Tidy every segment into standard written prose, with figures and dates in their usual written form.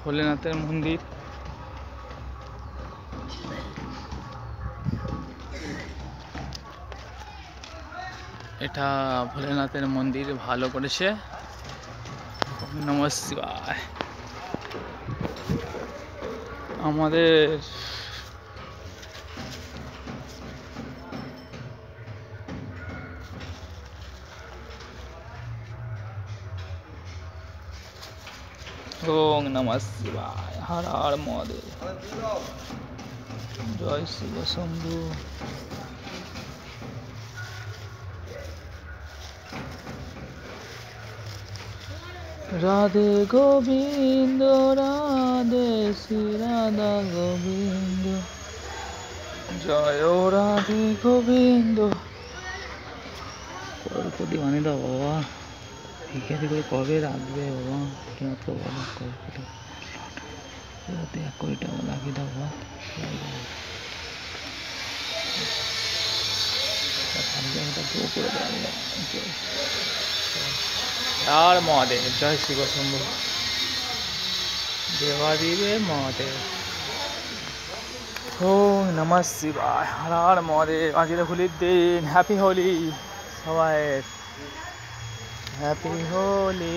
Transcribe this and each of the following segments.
ভোলেনাথের মন্দির। এটা ভোলেনাথের মন্দির ভালো করেছে। নমঃ শিবায়। আমাদের ওম নমঃ শিবায়। হর হর মহাদেব। জয় শিব শম্ভু। রাধে গোবিন্দ রাধে শ্রী রাধা গোবিন্দ। জয় রাধে গোবিন্দ। কোটি বানিয়ে দাও বাবা, ভিখারি করে কবে রাখবে বাবা? কেমন তো বলো, কোটি 1 কোটি টাকা লাগিয়ে দাও বাবা। আর মহাদেব। জয় শিব শম্ভু। দেবাদিবে মহাদেব। ওম নমঃ শিবায়। হর হর মহাদেব। আজকে হোলির দিন। হ্যাপি হোলি সবাই। Happy Holi.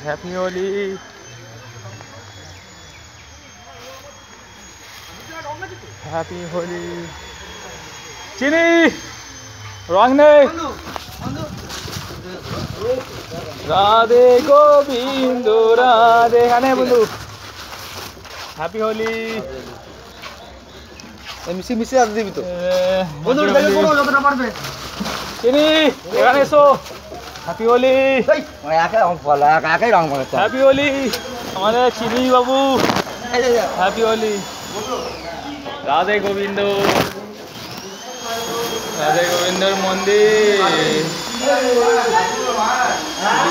Happy Holi. Happy Holi. চিনি রং নেই। রাধে গোবিন্দ রাধে। হ্যাঁ বন্ধু, হ্যাপি হোলি। মিশি মিশি আর দিবি তো বন্ধু, যতটা পারবে। চিনি এখানে এসো। হ্যাপি হোলি। একাই রং করে। হ্যাপি হোলি আমাদের চিনি বাবু। হ্যাপি হোলি। রাধে গোবিন্দ। রাধে গোবিন্দর মন্দির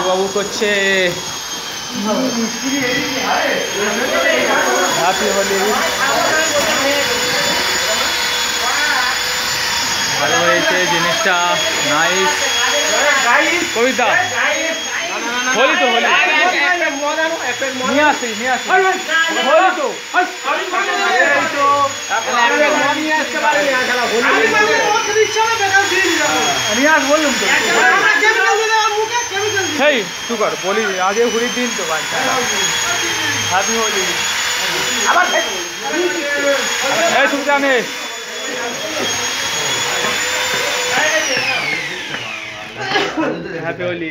বাবু করছে। হ্যাপি হোলি। ভালো হয়েছে জিনিসটা, নাইস। কবিতা হোলি তো হোলি নিয়ে আসি হোলি তো নিয়ে আস বললুম তো। সেই সুগার বলি আগে হোলির দিন তো হ্যাপি হোলি। এই সুজানে হ্যাপি হোলি।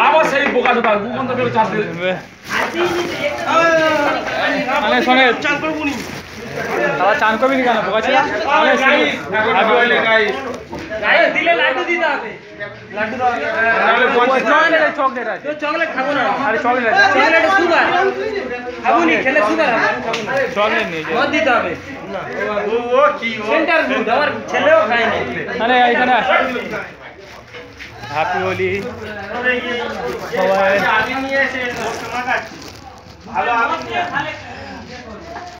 আবার সেই বোকা ঢোকা ভূখণ্ড করে চাপ দেবে। শোনে আবার চান করবি নি কেন? বোকা ছিল। দিলে লাড্ডু দিতে হবে। চকলেট আছে। চকলেট খাবো না। আরে চকলেট চকলেট সুগার খাবো নি, খেলে সুগার হবে। চকলেট নিয়ে মদ দিতে হবে। ও কি সেন্টার ফুড আমার ছেলেও খায়নি। আরে এখানে হ্যাপি হোলি সবাই। আদি নিয়ে এসে ভালো আদি নিয়ে